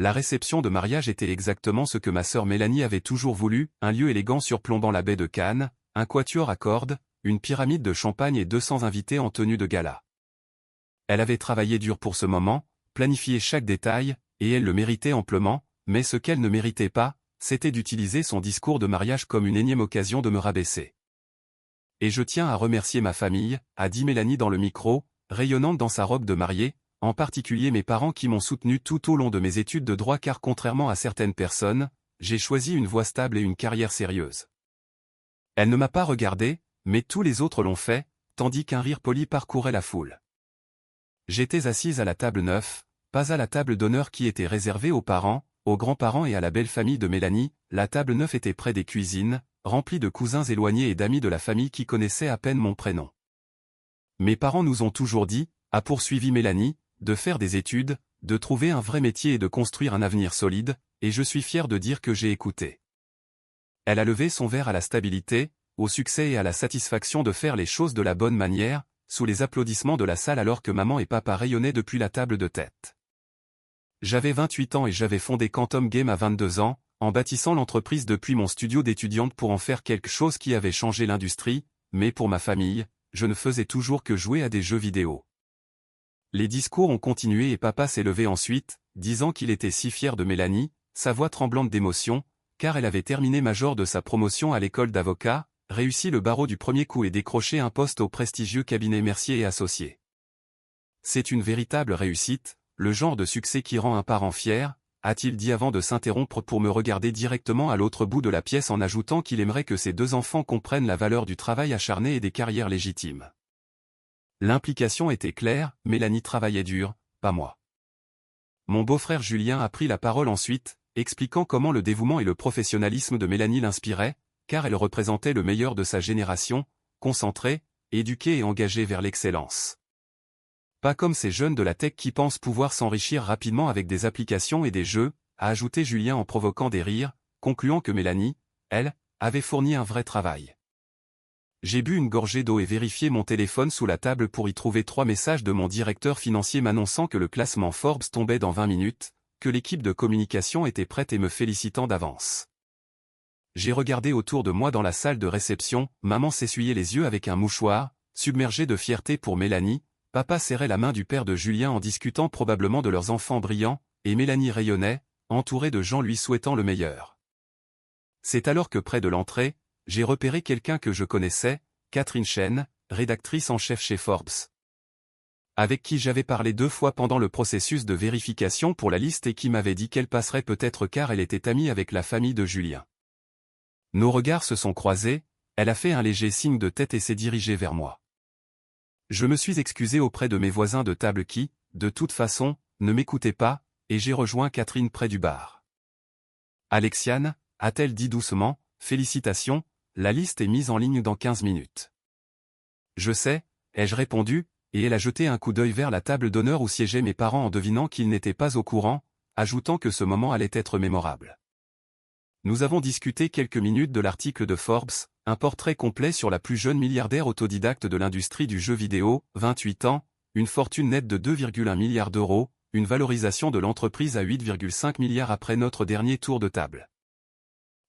La réception de mariage était exactement ce que ma sœur Mélanie avait toujours voulu, un lieu élégant surplombant la baie de Cannes, un quatuor à cordes, une pyramide de champagne et 200 invités en tenue de gala. Elle avait travaillé dur pour ce moment, planifié chaque détail, et elle le méritait amplement, mais ce qu'elle ne méritait pas, c'était d'utiliser son discours de mariage comme une énième occasion de me rabaisser. Et je tiens à remercier ma famille, a dit Mélanie dans le micro, rayonnante dans sa robe de mariée, en particulier mes parents qui m'ont soutenu tout au long de mes études de droit car contrairement à certaines personnes, j'ai choisi une voie stable et une carrière sérieuse. Elle ne m'a pas regardé, mais tous les autres l'ont fait, tandis qu'un rire poli parcourait la foule. J'étais assise à la table 9, pas à la table d'honneur qui était réservée aux parents, aux grands-parents et à la belle famille de Mélanie. La table 9 était près des cuisines, remplie de cousins éloignés et d'amis de la famille qui connaissaient à peine mon prénom. Mes parents nous ont toujours dit, a poursuivi Mélanie, de faire des études, de trouver un vrai métier et de construire un avenir solide, et je suis fier de dire que j'ai écouté. Elle a levé son verre à la stabilité, au succès et à la satisfaction de faire les choses de la bonne manière, sous les applaudissements de la salle alors que maman et papa rayonnaient depuis la table de tête. J'avais 28 ans et j'avais fondé Quantum Game à 22 ans, en bâtissant l'entreprise depuis mon studio d'étudiante pour en faire quelque chose qui avait changé l'industrie, mais pour ma famille, je ne faisais toujours que jouer à des jeux vidéo. Les discours ont continué et papa s'est levé ensuite, disant qu'il était si fier de Mélanie, sa voix tremblante d'émotion, car elle avait terminé major de sa promotion à l'école d'avocat, réussi le barreau du premier coup et décroché un poste au prestigieux cabinet Mercier et Associés. C'est une véritable réussite, le genre de succès qui rend un parent fier, a-t-il dit avant de s'interrompre pour me regarder directement à l'autre bout de la pièce en ajoutant qu'il aimerait que ses deux enfants comprennent la valeur du travail acharné et des carrières légitimes. L'implication était claire, Mélanie travaillait dur, pas moi. Mon beau-frère Julien a pris la parole ensuite, expliquant comment le dévouement et le professionnalisme de Mélanie l'inspiraient, car elle représentait le meilleur de sa génération, concentrée, éduquée et engagée vers l'excellence. Pas comme ces jeunes de la tech qui pensent pouvoir s'enrichir rapidement avec des applications et des jeux, a ajouté Julien en provoquant des rires, concluant que Mélanie, elle, avait fourni un vrai travail. J'ai bu une gorgée d'eau et vérifié mon téléphone sous la table pour y trouver 3 messages de mon directeur financier m'annonçant que le classement Forbes tombait dans 20 minutes, que l'équipe de communication était prête et me félicitant d'avance. J'ai regardé autour de moi dans la salle de réception, maman s'essuyait les yeux avec un mouchoir, submergée de fierté pour Mélanie, papa serrait la main du père de Julien en discutant probablement de leurs enfants brillants, et Mélanie rayonnait, entourée de gens lui souhaitant le meilleur. C'est alors que près de l'entrée, j'ai repéré quelqu'un que je connaissais, Catherine Chen, rédactrice en chef chez Forbes, avec qui j'avais parlé 2 fois pendant le processus de vérification pour la liste et qui m'avait dit qu'elle passerait peut-être car elle était amie avec la famille de Julien. Nos regards se sont croisés, elle a fait un léger signe de tête et s'est dirigée vers moi. Je me suis excusé auprès de mes voisins de table qui, de toute façon, ne m'écoutaient pas, et j'ai rejoint Catherine près du bar. Alexiane, a-t-elle dit doucement, félicitations, la liste est mise en ligne dans 15 minutes. Je sais, ai-je répondu, et elle a jeté un coup d'œil vers la table d'honneur où siégeaient mes parents en devinant qu'ils n'étaient pas au courant, ajoutant que ce moment allait être mémorable. Nous avons discuté quelques minutes de l'article de Forbes, un portrait complet sur la plus jeune milliardaire autodidacte de l'industrie du jeu vidéo, 28 ans, une fortune nette de 2,1 milliards d'euros, une valorisation de l'entreprise à 8,5 milliards après notre dernier tour de table.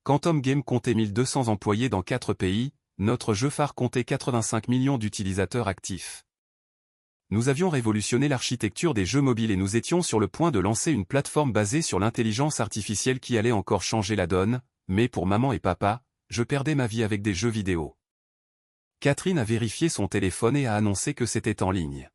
Quantum Game comptait 1200 employés dans 4 pays, notre jeu phare comptait 85 millions d'utilisateurs actifs. Nous avions révolutionné l'architecture des jeux mobiles et nous étions sur le point de lancer une plateforme basée sur l'intelligence artificielle qui allait encore changer la donne, mais pour maman et papa, je perdais ma vie avec des jeux vidéo. Catherine a vérifié son téléphone et a annoncé que c'était en ligne.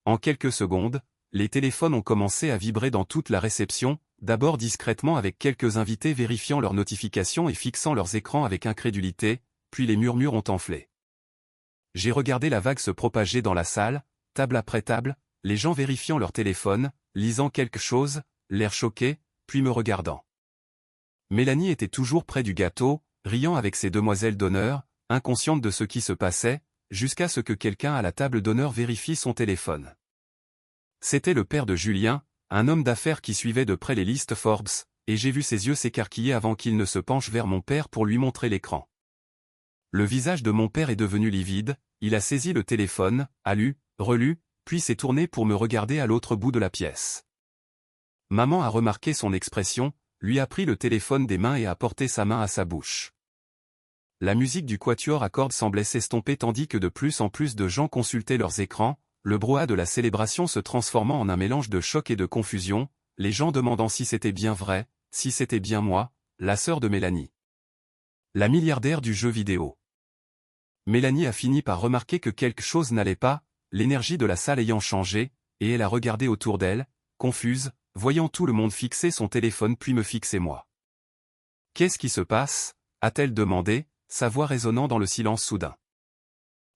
En quelques secondes, les téléphones ont commencé à vibrer dans toute la réception, d'abord discrètement avec quelques invités vérifiant leurs notifications et fixant leurs écrans avec incrédulité, puis les murmures ont enflé. J'ai regardé la vague se propager dans la salle, table après table, les gens vérifiant leur téléphone, lisant quelque chose, l'air choqué, puis me regardant. Mélanie était toujours près du gâteau, riant avec ses demoiselles d'honneur, inconsciente de ce qui se passait, jusqu'à ce que quelqu'un à la table d'honneur vérifie son téléphone. C'était le père de Julien, un homme d'affaires qui suivait de près les listes Forbes, et j'ai vu ses yeux s'écarquiller avant qu'il ne se penche vers mon père pour lui montrer l'écran. Le visage de mon père est devenu livide, il a saisi le téléphone, a lu, relu, puis s'est tourné pour me regarder à l'autre bout de la pièce. Maman a remarqué son expression, lui a pris le téléphone des mains et a porté sa main à sa bouche. La musique du quatuor à cordes semblait s'estomper tandis que de plus en plus de gens consultaient leurs écrans, le brouhaha de la célébration se transformant en un mélange de choc et de confusion, les gens demandant si c'était bien vrai, si c'était bien moi, la sœur de Mélanie. La milliardaire du jeu vidéo. Mélanie a fini par remarquer que quelque chose n'allait pas, l'énergie de la salle ayant changé, et elle a regardé autour d'elle, confuse, voyant tout le monde fixer son téléphone puis me fixer moi. « Qu'est-ce qui se passe » a-t-elle demandé, sa voix résonnant dans le silence soudain.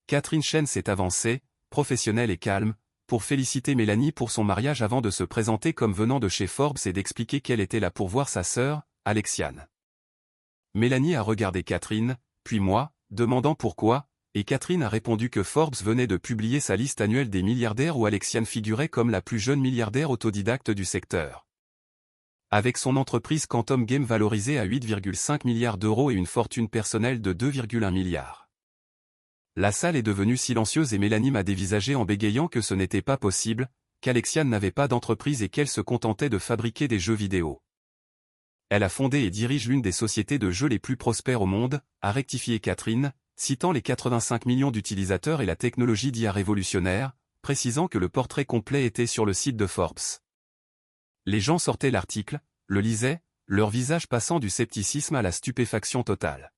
Catherine Chen s'est avancée, professionnelle et calme, pour féliciter Mélanie pour son mariage avant de se présenter comme venant de chez Forbes et d'expliquer qu'elle était là pour voir sa sœur, Alexiane. Mélanie a regardé Catherine, puis moi, demandant pourquoi, et Catherine a répondu que Forbes venait de publier sa liste annuelle des milliardaires où Alexiane figurait comme la plus jeune milliardaire autodidacte du secteur. Avec son entreprise Quantum Game valorisée à 8,5 milliards d'euros et une fortune personnelle de 2,1 milliards. La salle est devenue silencieuse et Mélanie m'a dévisagé en bégayant que ce n'était pas possible, qu'Alexiane n'avait pas d'entreprise et qu'elle se contentait de fabriquer des jeux vidéo. Elle a fondé et dirige l'une des sociétés de jeux les plus prospères au monde, a rectifié Catherine, citant les 85 millions d'utilisateurs et la technologie d'IA révolutionnaire, précisant que le portrait complet était sur le site de Forbes. Les gens sortaient l'article, le lisaient, leur visage passant du scepticisme à la stupéfaction totale.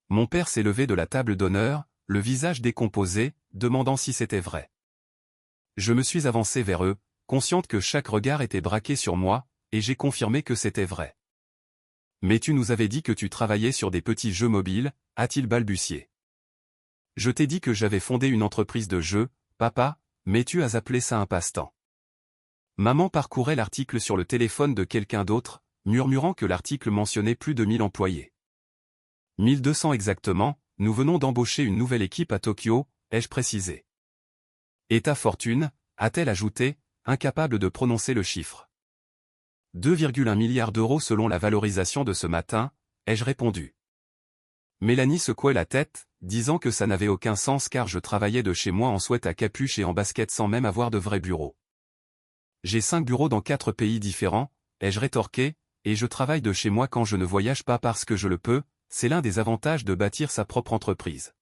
Mon père s'est levé de la table d'honneur, le visage décomposé, demandant si c'était vrai. Je me suis avancé vers eux, consciente que chaque regard était braqué sur moi, et j'ai confirmé que c'était vrai. « Mais tu nous avais dit que tu travaillais sur des petits jeux mobiles » a-t-il balbutié. « Je t'ai dit que j'avais fondé une entreprise de jeux, papa, mais tu as appelé ça un passe-temps. » Maman parcourait l'article sur le téléphone de quelqu'un d'autre, murmurant que l'article mentionnait plus de 1000 employés. 1200 exactement, nous venons d'embaucher une nouvelle équipe à Tokyo, ai-je précisé. Et ta fortune, a-t-elle ajouté, incapable de prononcer le chiffre. 2,1 milliards d'euros selon la valorisation de ce matin, ai-je répondu. Mélanie secouait la tête, disant que ça n'avait aucun sens car je travaillais de chez moi en sweat à capuche et en basket sans même avoir de vrai bureau. J'ai 5 bureaux dans 4 pays différents, ai-je rétorqué, et je travaille de chez moi quand je ne voyage pas parce que je le peux, c'est l'un des avantages de bâtir sa propre entreprise.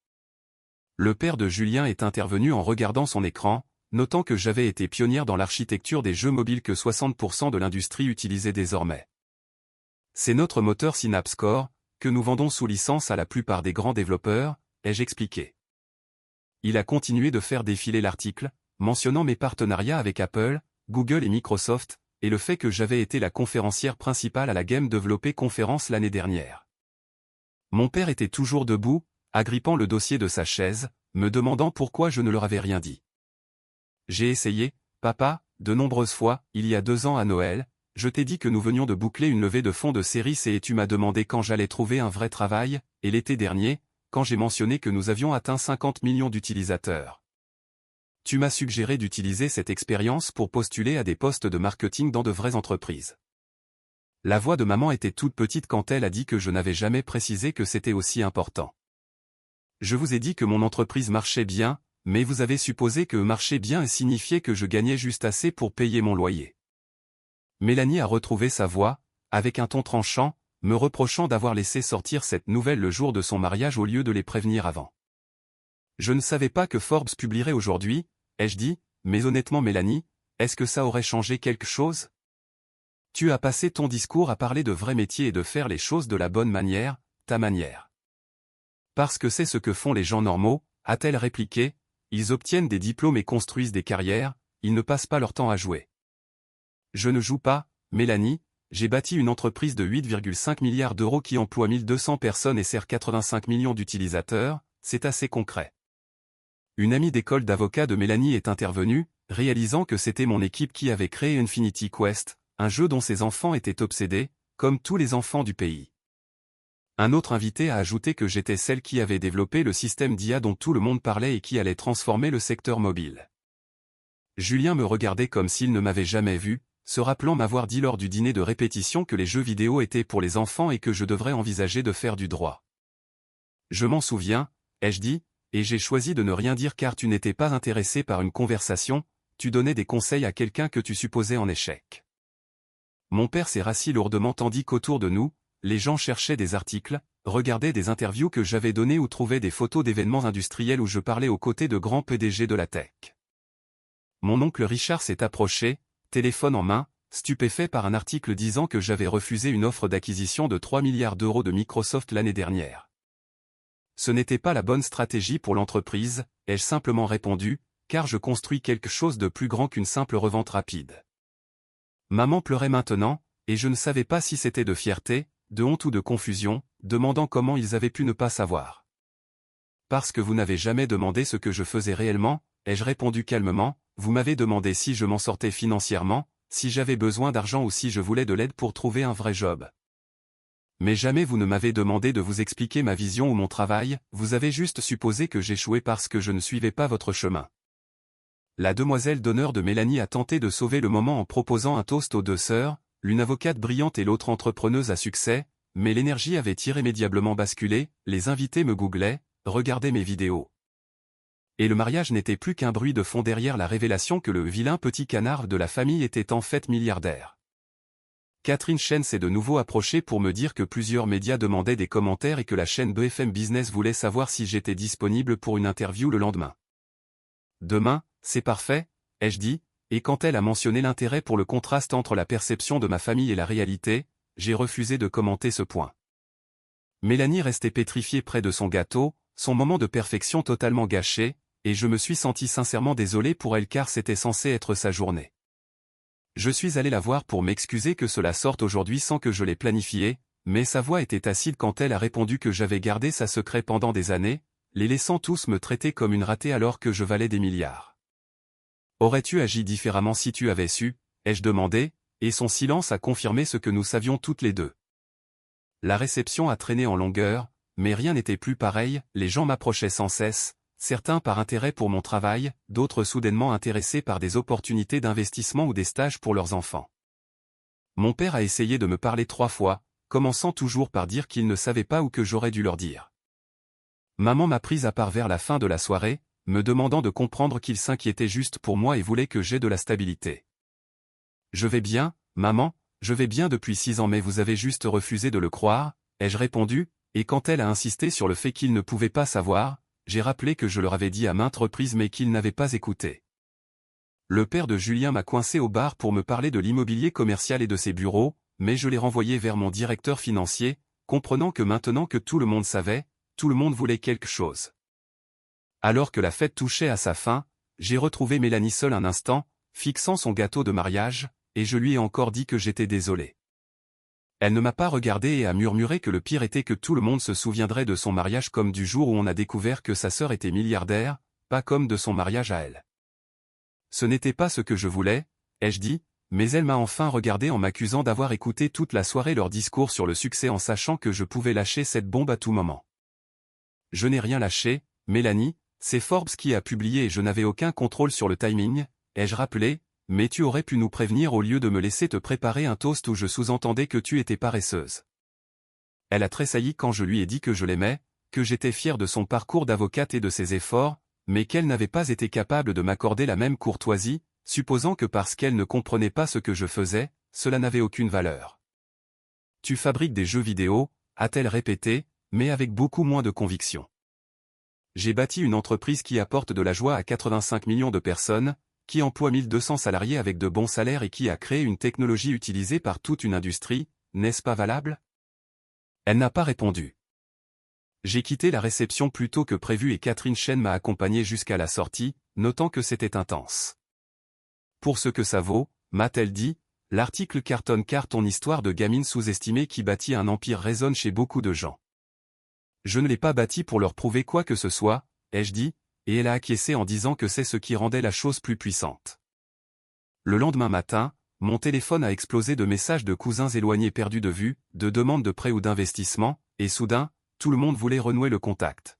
Le père de Julien est intervenu en regardant son écran, notant que j'avais été pionnière dans l'architecture des jeux mobiles que 60% de l'industrie utilisait désormais. C'est notre moteur Synapse Core, que nous vendons sous licence à la plupart des grands développeurs, ai-je expliqué. Il a continué de faire défiler l'article, mentionnant mes partenariats avec Apple, Google et Microsoft, et le fait que j'avais été la conférencière principale à la Game Developer Conference l'année dernière. Mon père était toujours debout, agrippant le dossier de sa chaise, me demandant pourquoi je ne leur avais rien dit. J'ai essayé, papa, de nombreuses fois, il y a 2 ans à Noël, je t'ai dit que nous venions de boucler une levée de fonds de série C et tu m'as demandé quand j'allais trouver un vrai travail, et l'été dernier, quand j'ai mentionné que nous avions atteint 50 millions d'utilisateurs. Tu m'as suggéré d'utiliser cette expérience pour postuler à des postes de marketing dans de vraies entreprises. La voix de maman était toute petite quand elle a dit que je n'avais jamais précisé que c'était aussi important. Je vous ai dit que mon entreprise marchait bien, mais vous avez supposé que marcher bien signifiait que je gagnais juste assez pour payer mon loyer. Mélanie a retrouvé sa voix, avec un ton tranchant, me reprochant d'avoir laissé sortir cette nouvelle le jour de son mariage au lieu de les prévenir avant. Je ne savais pas que Forbes publierait aujourd'hui, ai-je dit, mais honnêtement Mélanie, est-ce que ça aurait changé quelque chose? Tu as passé ton discours à parler de vrais métiers et de faire les choses de la bonne manière, ta manière. Parce que c'est ce que font les gens normaux, a-t-elle répliqué, ils obtiennent des diplômes et construisent des carrières, ils ne passent pas leur temps à jouer. Je ne joue pas, Mélanie, j'ai bâti une entreprise de 8,5 milliards d'euros qui emploie 1200 personnes et sert 85 millions d'utilisateurs, c'est assez concret. Une amie d'école d'avocat de Mélanie est intervenue, réalisant que c'était mon équipe qui avait créé Infinity Quest, un jeu dont ses enfants étaient obsédés, comme tous les enfants du pays. Un autre invité a ajouté que j'étais celle qui avait développé le système d'IA dont tout le monde parlait et qui allait transformer le secteur mobile. Julien me regardait comme s'il ne m'avait jamais vu, se rappelant m'avoir dit lors du dîner de répétition que les jeux vidéo étaient pour les enfants et que je devrais envisager de faire du droit. Je m'en souviens, ai-je dit, et j'ai choisi de ne rien dire car tu n'étais pas intéressé par une conversation, tu donnais des conseils à quelqu'un que tu supposais en échec. Mon père s'est rassis lourdement tandis qu'autour de nous, les gens cherchaient des articles, regardaient des interviews que j'avais données ou trouvaient des photos d'événements industriels où je parlais aux côtés de grands PDG de la tech. Mon oncle Richard s'est approché, téléphone en main, stupéfait par un article disant que j'avais refusé une offre d'acquisition de 3 milliards d'euros de Microsoft l'année dernière. Ce n'était pas la bonne stratégie pour l'entreprise, ai-je simplement répondu, car je construis quelque chose de plus grand qu'une simple revente rapide. Maman pleurait maintenant, et je ne savais pas si c'était de fierté, de honte ou de confusion, demandant comment ils avaient pu ne pas savoir. Parce que vous n'avez jamais demandé ce que je faisais réellement, ai-je répondu calmement, vous m'avez demandé si je m'en sortais financièrement, si j'avais besoin d'argent ou si je voulais de l'aide pour trouver un vrai job. Mais jamais vous ne m'avez demandé de vous expliquer ma vision ou mon travail, vous avez juste supposé que j'échouais parce que je ne suivais pas votre chemin. La demoiselle d'honneur de Mélanie a tenté de sauver le moment en proposant un toast aux deux sœurs, l'une avocate brillante et l'autre entrepreneuse à succès, mais l'énergie avait irrémédiablement basculé, les invités me googlaient, regardaient mes vidéos. Et le mariage n'était plus qu'un bruit de fond derrière la révélation que le vilain petit canard de la famille était en fait milliardaire. Catherine Chen s'est de nouveau approchée pour me dire que plusieurs médias demandaient des commentaires et que la chaîne BFM Business voulait savoir si j'étais disponible pour une interview le lendemain. Demain, c'est parfait, ai-je dit, et quand elle a mentionné l'intérêt pour le contraste entre la perception de ma famille et la réalité, j'ai refusé de commenter ce point. Mélanie restait pétrifiée près de son gâteau, son moment de perfection totalement gâché, et je me suis senti sincèrement désolé pour elle car c'était censé être sa journée. Je suis allé la voir pour m'excuser que cela sorte aujourd'hui sans que je l'ai planifié, mais sa voix était acide quand elle a répondu que j'avais gardé sa secret pendant des années, les laissant tous me traiter comme une ratée alors que je valais des milliards. Aurais-tu agi différemment si tu avais su, ai-je demandé, et son silence a confirmé ce que nous savions toutes les deux. La réception a traîné en longueur, mais rien n'était plus pareil, les gens m'approchaient sans cesse, certains par intérêt pour mon travail, d'autres soudainement intéressés par des opportunités d'investissement ou des stages pour leurs enfants. Mon père a essayé de me parler 3 fois, commençant toujours par dire qu'il ne savait pas ou que j'aurais dû leur dire. Maman m'a prise à part vers la fin de la soirée, me demandant de comprendre qu'il s'inquiétait juste pour moi et voulait que j'aie de la stabilité. Je vais bien, maman, je vais bien depuis 6 ans mais vous avez juste refusé de le croire, ai-je répondu, et quand elle a insisté sur le fait qu'ils ne pouvaient pas savoir, j'ai rappelé que je leur avais dit à maintes reprises mais qu'ils n'avaient pas écouté. Le père de Julien m'a coincé au bar pour me parler de l'immobilier commercial et de ses bureaux, mais je l'ai renvoyé vers mon directeur financier, comprenant que maintenant que tout le monde savait, tout le monde voulait quelque chose. Alors que la fête touchait à sa fin, j'ai retrouvé Mélanie seule un instant, fixant son gâteau de mariage, et je lui ai encore dit que j'étais désolé. Elle ne m'a pas regardé et a murmuré que le pire était que tout le monde se souviendrait de son mariage comme du jour où on a découvert que sa sœur était milliardaire, pas comme de son mariage à elle. Ce n'était pas ce que je voulais, ai-je dit, mais elle m'a enfin regardé en m'accusant d'avoir écouté toute la soirée leur discours sur le succès en sachant que je pouvais lâcher cette bombe à tout moment. Je n'ai rien lâché, Mélanie, c'est Forbes qui a publié et je n'avais aucun contrôle sur le timing, ai-je rappelé, mais tu aurais pu nous prévenir au lieu de me laisser te préparer un toast où je sous-entendais que tu étais paresseuse. Elle a tressailli quand je lui ai dit que je l'aimais, que j'étais fier de son parcours d'avocate et de ses efforts, mais qu'elle n'avait pas été capable de m'accorder la même courtoisie, supposant que parce qu'elle ne comprenait pas ce que je faisais, cela n'avait aucune valeur. Tu fabriques des jeux vidéo, a-t-elle répété, mais avec beaucoup moins de conviction. J'ai bâti une entreprise qui apporte de la joie à 85 millions de personnes, qui emploie 1200 salariés avec de bons salaires et qui a créé une technologie utilisée par toute une industrie, n'est-ce pas valable? Elle n'a pas répondu. J'ai quitté la réception plus tôt que prévu et Catherine Chen m'a accompagné jusqu'à la sortie, notant que c'était intense. Pour ce que ça vaut, m'a-t-elle dit, l'article cartonne car ton histoire de gamine sous-estimée qui bâtit un empire résonne chez beaucoup de gens. Je ne l'ai pas bâti pour leur prouver quoi que ce soit, ai-je dit, et elle a acquiescé en disant que c'est ce qui rendait la chose plus puissante. Le lendemain matin, mon téléphone a explosé de messages de cousins éloignés perdus de vue, de demandes de prêt ou d'investissement, et soudain, tout le monde voulait renouer le contact.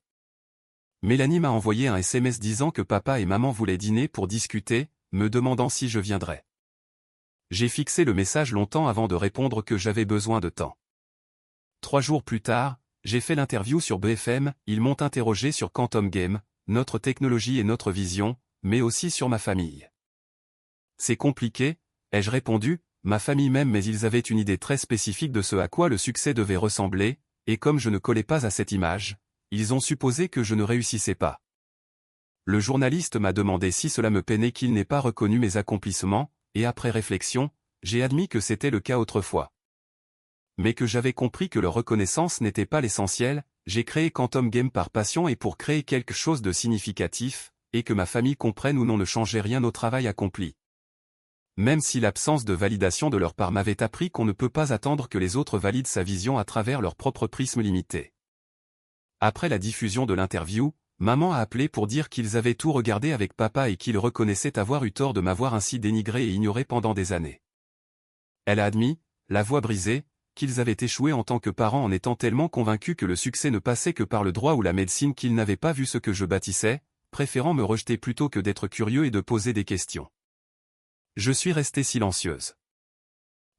Mélanie m'a envoyé un SMS disant que papa et maman voulaient dîner pour discuter, me demandant si je viendrais. J'ai fixé le message longtemps avant de répondre que j'avais besoin de temps. 3 jours plus tard, j'ai fait l'interview sur BFM, ils m'ont interrogé sur Quantum Game, notre technologie et notre vision, mais aussi sur ma famille. C'est compliqué, ai-je répondu, ma famille même, mais ils avaient une idée très spécifique de ce à quoi le succès devait ressembler, et comme je ne collais pas à cette image, ils ont supposé que je ne réussissais pas. Le journaliste m'a demandé si cela me peinait qu'il n'ait pas reconnu mes accomplissements, et après réflexion, j'ai admis que c'était le cas autrefois. Mais que j'avais compris que leur reconnaissance n'était pas l'essentiel, j'ai créé Quantum Game par passion et pour créer quelque chose de significatif, et que ma famille comprenne ou non ne changeait rien au travail accompli. Même si l'absence de validation de leur part m'avait appris qu'on ne peut pas attendre que les autres valident sa vision à travers leur propre prisme limité. Après la diffusion de l'interview, maman a appelé pour dire qu'ils avaient tout regardé avec papa et qu'ils reconnaissaient avoir eu tort de m'avoir ainsi dénigré et ignoré pendant des années. Elle a admis, la voix brisée, qu'ils avaient échoué en tant que parents en étant tellement convaincus que le succès ne passait que par le droit ou la médecine qu'ils n'avaient pas vu ce que je bâtissais, préférant me rejeter plutôt que d'être curieux et de poser des questions. Je suis restée silencieuse.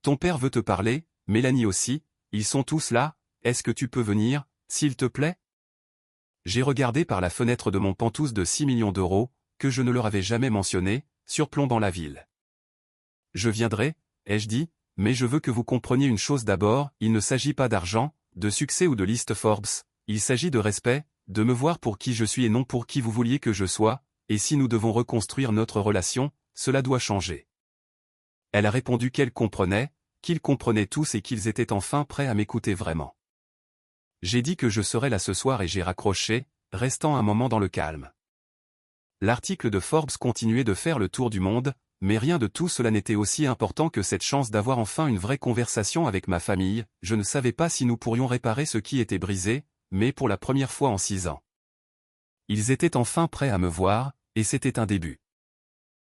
Ton père veut te parler, Mélanie aussi, ils sont tous là, est-ce que tu peux venir, s'il te plaît? J'ai regardé par la fenêtre de mon pantouse de 6 millions d'euros, que je ne leur avais jamais mentionné, surplombant la ville. Je viendrai, ai-je dit, mais je veux que vous compreniez une chose d'abord, il ne s'agit pas d'argent, de succès ou de liste Forbes, il s'agit de respect, de me voir pour qui je suis et non pour qui vous vouliez que je sois, et si nous devons reconstruire notre relation, cela doit changer. Elle a répondu qu'elle comprenait, qu'ils comprenaient tous et qu'ils étaient enfin prêts à m'écouter vraiment. J'ai dit que je serais là ce soir et j'ai raccroché, restant un moment dans le calme. L'article de Forbes continuait de faire le tour du monde, mais rien de tout cela n'était aussi important que cette chance d'avoir enfin une vraie conversation avec ma famille. Je ne savais pas si nous pourrions réparer ce qui était brisé, mais pour la première fois en 6 ans. Ils étaient enfin prêts à me voir, et c'était un début.